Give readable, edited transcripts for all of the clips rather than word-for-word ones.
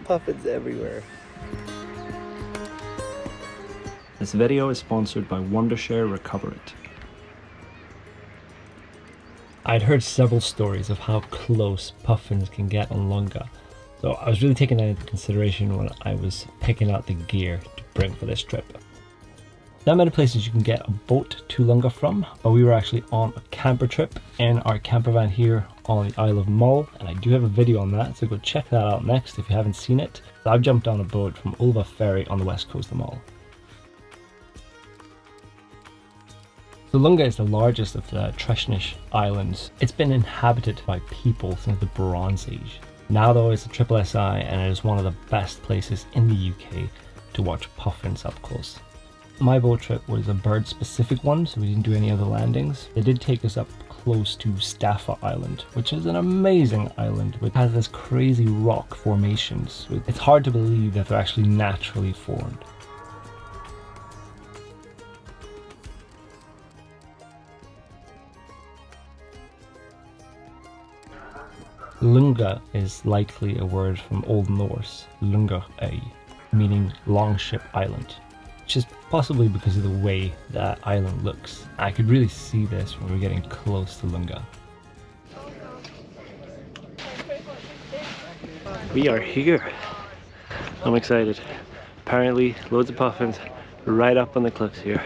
puffins everywhere. This video is sponsored by Wondershare Recoverit. I'd heard several stories of how close puffins can get on Lunga, so I was really taking that into consideration when I was picking out the gear to bring for this trip. There are many places you can get a boat to Lunga from, but we were actually on a camper trip in our camper van here on the Isle of Mull, and I do have a video on that, so go check that out next if you haven't seen it. So I've jumped on a boat from Ulva Ferry on the west coast of Mull. So Lunga is the largest of the Treshnish Islands. It's been inhabited by people since the Bronze Age. Now though it's a triple SI and it is one of the best places in the UK to watch puffins up close. My boat trip was a bird specific one, so we didn't do any other landings. They did take us up close to Staffa Island, which is an amazing island which has this crazy rock formations. It's hard to believe that they're actually naturally formed. Lunga is likely a word from Old Norse, Lunga, meaning Longship Island, which is possibly because of the way that island looks. I could really see this when we're getting close to Lunga. We are here. I'm excited. Apparently, loads of puffins right up on the cliffs here.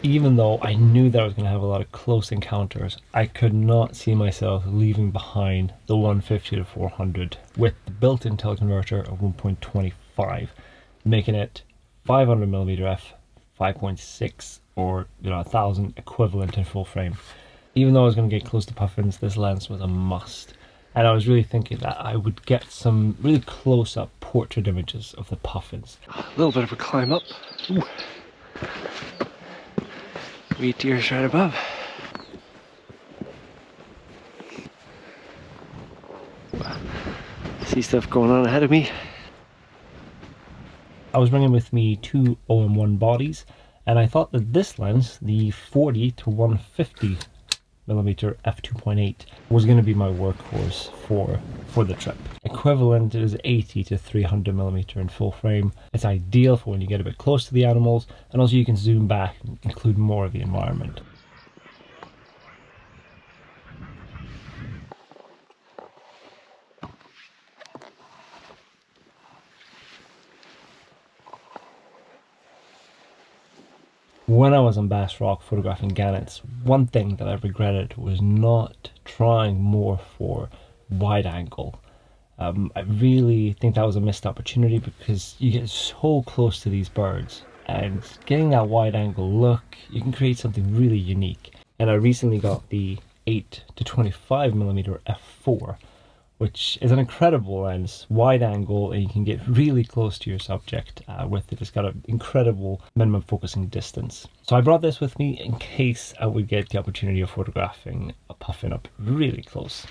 Even though I knew that I was going to have a lot of close encounters, I could not see myself leaving behind the 150 to 400 with the built-in teleconverter of 1.25, making it 500mm f 5.6 or 1000 equivalent in full frame. Even though I was going to get close to puffins, this lens was a must. And I was really thinking that I would get some really close-up portrait images of the puffins. A little bit of a climb up. Ooh. Wheat deer's right above. See stuff going on ahead of me. I was bringing with me two OM1 bodies, and I thought that this lens, the 40 to 150mm f2.8, was going to be my workhorse for the trip. Equivalent is 80 to 300mm in full frame. It's ideal for when you get a bit close to the animals, and also you can zoom back and include more of the environment. When I was on Bass Rock photographing gannets, one thing that I regretted was not trying more for wide angle. I really think that was a missed opportunity because you get so close to these birds, and getting that wide angle look, you can create something really unique. And I recently got the 8 to 25mm f4, which is an incredible lens, wide angle, and you can get really close to your subject with it. It's got an incredible minimum focusing distance. So I brought this with me in case I would get the opportunity of photographing a puffin up really close.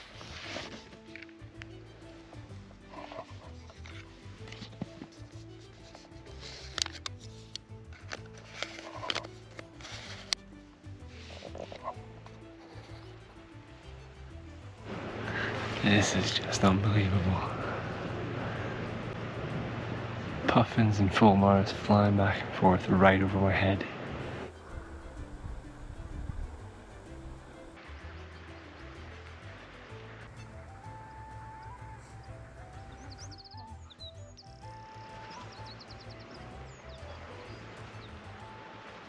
This is just unbelievable. Puffins and fulmars flying back and forth right over my head.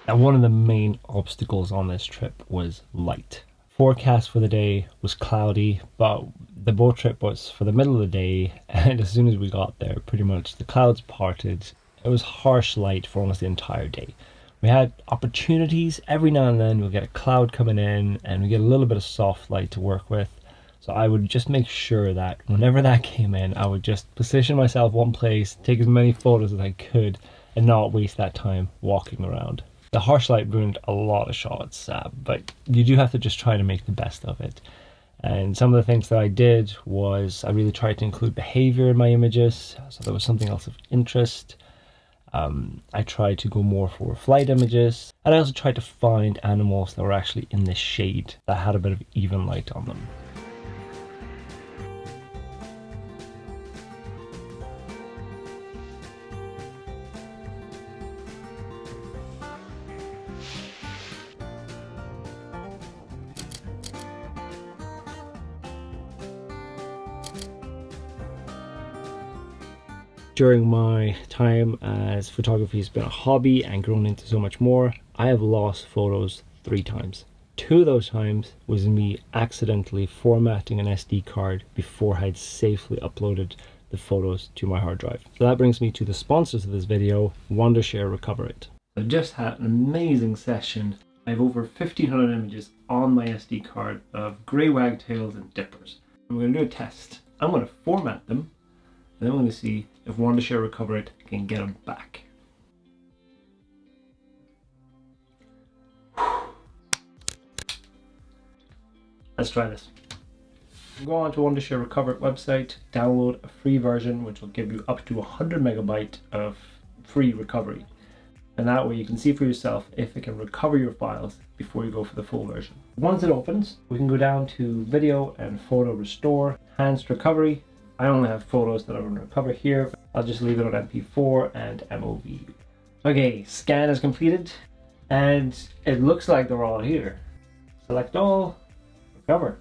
And one of the main obstacles on this trip was light. Forecast for the day was cloudy, but the boat trip was for the middle of the day, and as soon as we got there, pretty much the clouds parted. It was harsh light for almost the entire day. We had opportunities every now and then. We'll get a cloud coming in and we get a little bit of soft light to work with. So I would just make sure that whenever that came in, I would just position myself one place, take as many photos as I could, and not waste that time walking around. The harsh light ruined a lot of shots, but you do have to just try to make the best of it. And some of the things that I did was I really tried to include behavior in my images, so there was something else of interest. I tried to go more for flight images, and I also tried to find animals that were actually in the shade that had a bit of even light on them. During my time as photography has been a hobby and grown into so much more, I have lost photos 3 times. 2 of those times was me accidentally formatting an SD card before I'd safely uploaded the photos to my hard drive. So that brings me to the sponsors of this video, Wondershare Recoverit. I just had an amazing session. I have over 1500 images on my SD card of grey wagtails and dippers. I'm going to do a test. I'm going to format them, and then I'm going to see if Wondershare Recoverit can get them back. Let's try this. Go on to Wondershare Recoverit website, download a free version which will give you up to 100 megabyte of free recovery. And that way you can see for yourself if it can recover your files before you go for the full version. Once it opens, we can go down to Video and Photo Restore, Enhanced Recovery. I only have photos that I want to recover here. I'll just leave it on MP4 and MOV. Okay, scan is completed and it looks like they're all here. Select all, recover.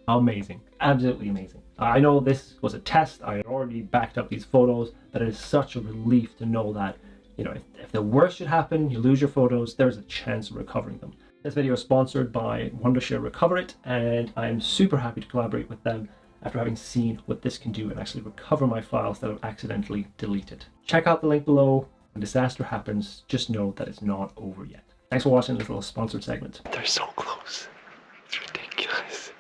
Amazing, absolutely amazing. I know this was a test. I had already backed up these photos, but it is such a relief to know that, you know, if the worst should happen, you lose your photos, there's a chance of recovering them. This video is sponsored by Wondershare Recoverit, and I'm super happy to collaborate with them after having seen what this can do and actually recover my files that I've accidentally deleted. Check out the link below. When disaster happens, just know that it's not over yet. Thanks for watching this little sponsored segment. They're so close. It's ridiculous.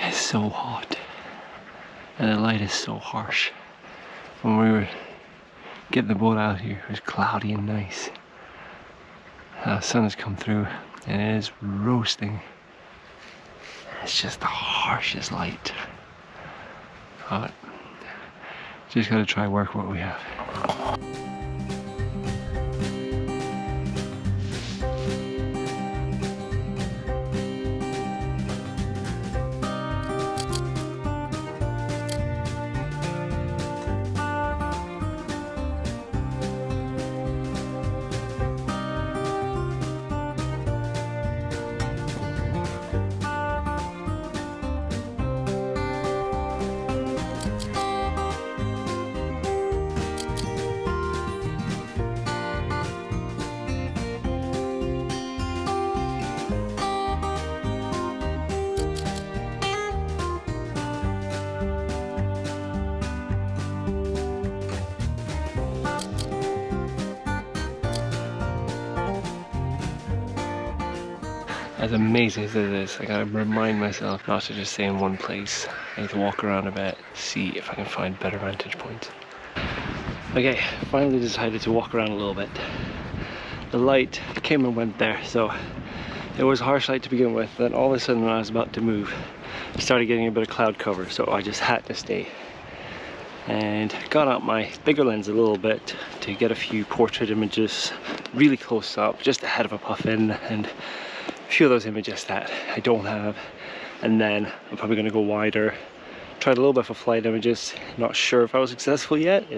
It's so hot. And the light is so harsh. When we were getting the boat out here, it was cloudy and nice. The sun has come through and it is roasting. It's just the harshest light. But just gotta try work what we have. As amazing as it is, I gotta remind myself not to just stay in one place. I need to walk around a bit, see if I can find better vantage points. Okay, finally decided to walk around a little bit. The light came and went there, so it was harsh light to begin with. Then all of a sudden when I was about to move, I started getting a bit of cloud cover, so I just had to stay. And got out my bigger lens a little bit to get a few portrait images really close up, just ahead of a puffin, and a few of those images that I don't have. And then I'm probably going to go wider. Tried a little bit for flight images, not sure if I was successful yet.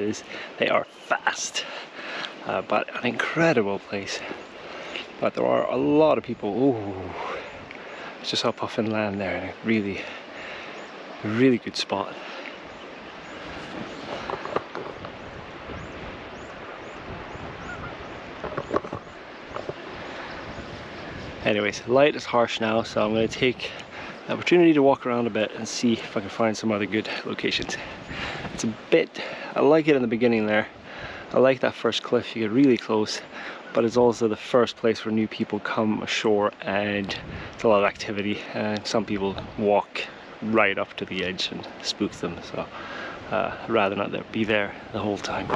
They are fast, but an incredible place. But there are a lot of people. Ooh, I just saw a puffin land there in a really good spot. Anyways, light is harsh now, so I'm going to take the opportunity to walk around a bit and see if I can find some other good locations. It's a bit, I like it in the beginning there. I like that first cliff, you get really close, but it's also the first place where new people come ashore and it's a lot of activity, and some people walk right up to the edge and spook them, so I'd rather not be there the whole time.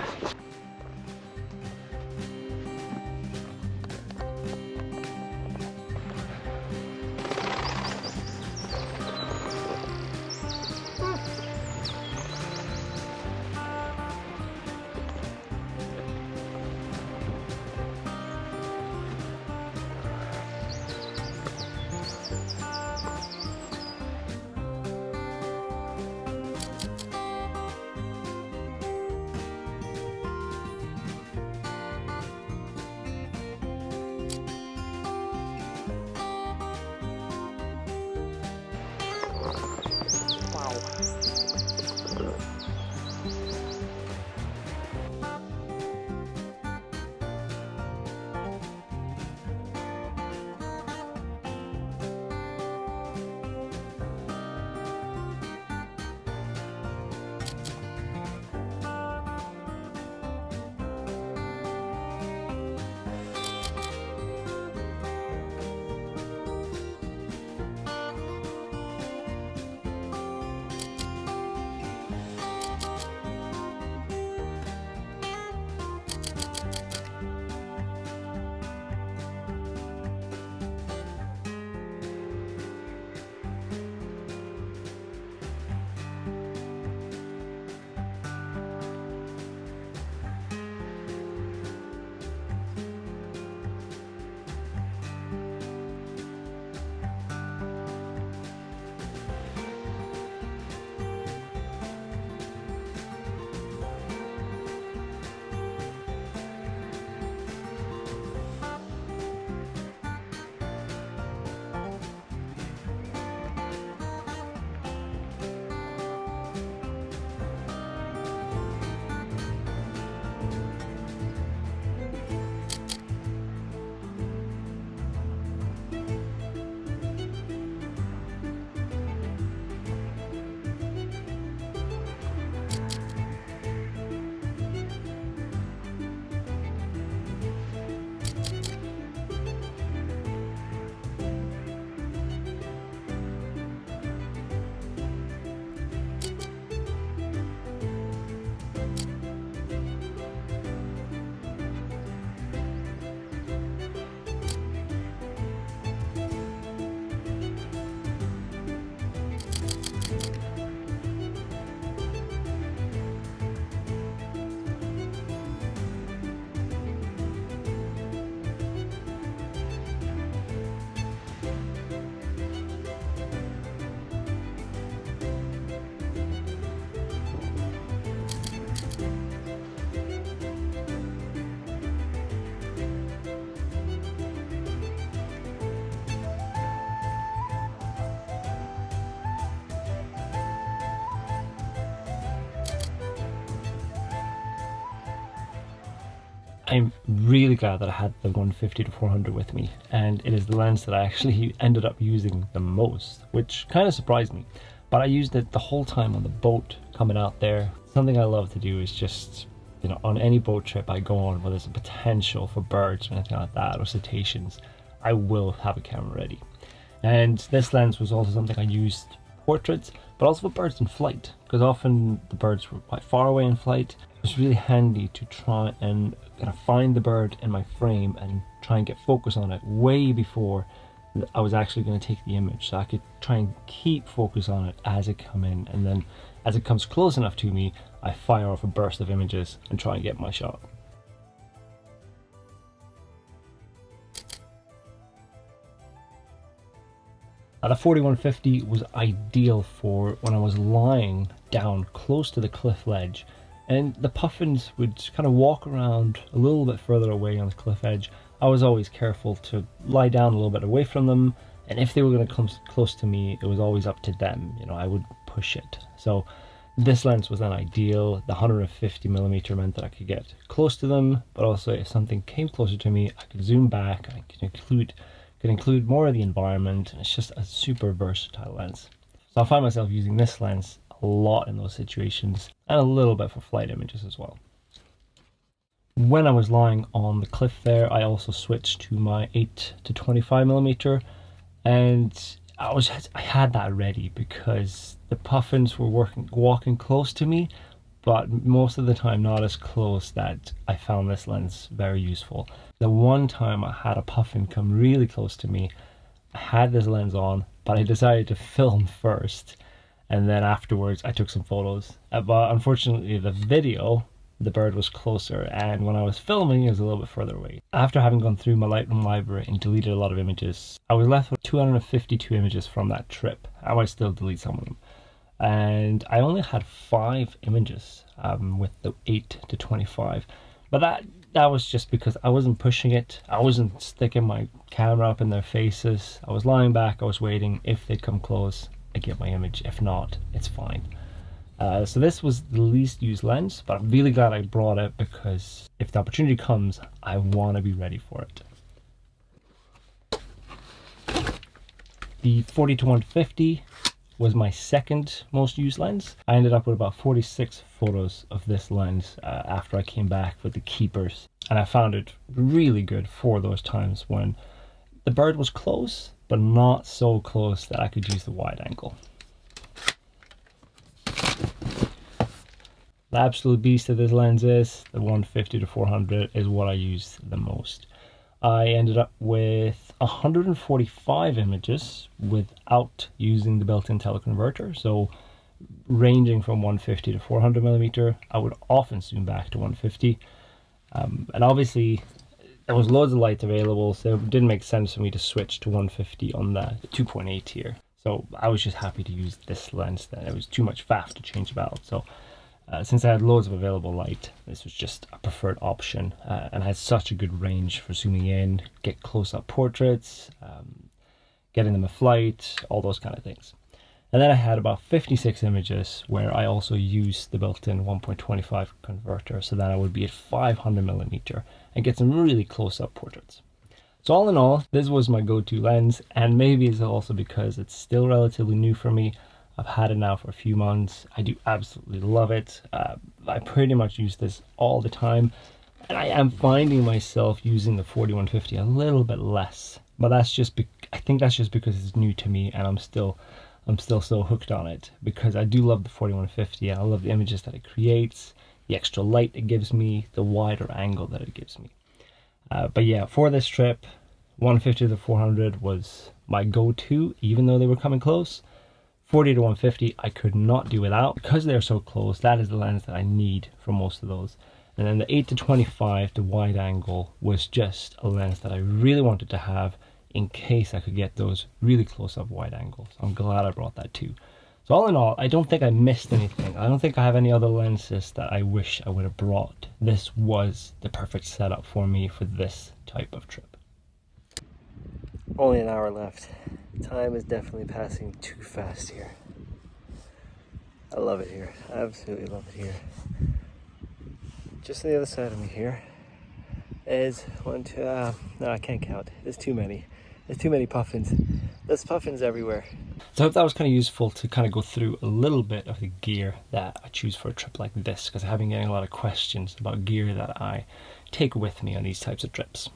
I'm really glad that I had the 150 to 400 with me, and it is the lens that I actually ended up using the most, which kind of surprised me. But I used it the whole time on the boat coming out there. Something I love to do is just, you know, on any boat trip I go on where there's a potential for birds or anything like that, or cetaceans, I will have a camera ready. And this lens was also something I used portraits, but also for birds in flight, because often the birds were quite far away in flight. It was really handy to try and kind of find the bird in my frame and try and get focus on it way before I was actually going to take the image, so I could try and keep focus on it as it come in, and then as it comes close enough to me, I fire off a burst of images and try and get my shot. The 4150 was ideal for when I was lying down close to the cliff ledge, and the puffins would kind of walk around a little bit further away on the cliff edge. I was always careful to lie down a little bit away from them, and if they were going to come close to me, it was always up to them. You know, I would push it. So this lens was then ideal. The 150mm meant that I could get close to them, but also if something came closer to me, I could zoom back, I could include more of the environment, and it's just a super versatile lens. So I find myself using this lens a lot in those situations, and a little bit for flight images as well. When I was lying on the cliff there, I also switched to my 8 to 25mm, and I had that ready because the puffins were walking close to me, but most of the time not as close that I found this lens very useful. The one time I had a puffin come really close to me, I had this lens on, but I decided to film first, and then afterwards I took some photos. But unfortunately the video, the bird was closer, and when I was filming it was a little bit further away. After having gone through my Lightroom library and deleted a lot of images, I was left with 252 images from that trip. I might still delete some of them. And I only had 5 images with the 8 to 25, but that was just because I wasn't pushing it. I wasn't sticking my camera up in their faces. I was lying back, I was waiting. If they come close, I get my image. If not, it's fine. So this was the least used lens, but I'm really glad I brought it, because if the opportunity comes, I want to be ready for it. The 40 to 150 was my second most used lens. I ended up with about 46 photos of this lens after I came back with the keepers, and I found it really good for those times when the bird was close, but not so close that I could use the wide angle. The absolute beast of this lens is the 150 to 400 is what I use the most. I ended up with 145 images without using the built-in teleconverter, so ranging from 150 to 400mm. I would often zoom back to 150, and obviously there was loads of light available, so it didn't make sense for me to switch to 150 on the 2.8 here. So I was just happy to use this lens then. It was too much faff to change about. So since I had loads of available light, this was just a preferred option, and I had such a good range for zooming in, get close-up portraits, getting them a flight, all those kind of things. And then I had about 56 images where I also used the built-in 1.25 converter, so that I would be at 500mm and get some really close-up portraits. So all in all, this was my go-to lens, and maybe it's also because it's still relatively new for me. I've had it now for a few months. I do absolutely love it. I pretty much use this all the time, and I am finding myself using the 4150 a little bit less. But that's just I think that's just because it's new to me, and I'm still so hooked on it, because I do love the 4150 and I love the images that it creates, the extra light it gives me, the wider angle that it gives me. But yeah, for this trip, 150 to 400 was my go-to, even though they were coming close. 40 to 150 I could not do without, because they're so close. That is the lens that I need for most of those. And then the 8 to 25, the wide angle, was just a lens that I really wanted to have in case I could get those really close-up wide angles. I'm glad I brought that too. So all in all, I don't think I missed anything. I don't think I have any other lenses that I wish I would have brought. This was the perfect setup for me for this type of trip. Only an hour left. Time is definitely passing too fast here. I love it here. I absolutely love it here. Just on the other side of me here, is one, two, no, I can't count. There's too many. There's too many puffins. There's puffins everywhere. So I hope that was kind of useful to kind of go through a little bit of the gear that I choose for a trip like this, because I have been getting a lot of questions about gear that I take with me on these types of trips.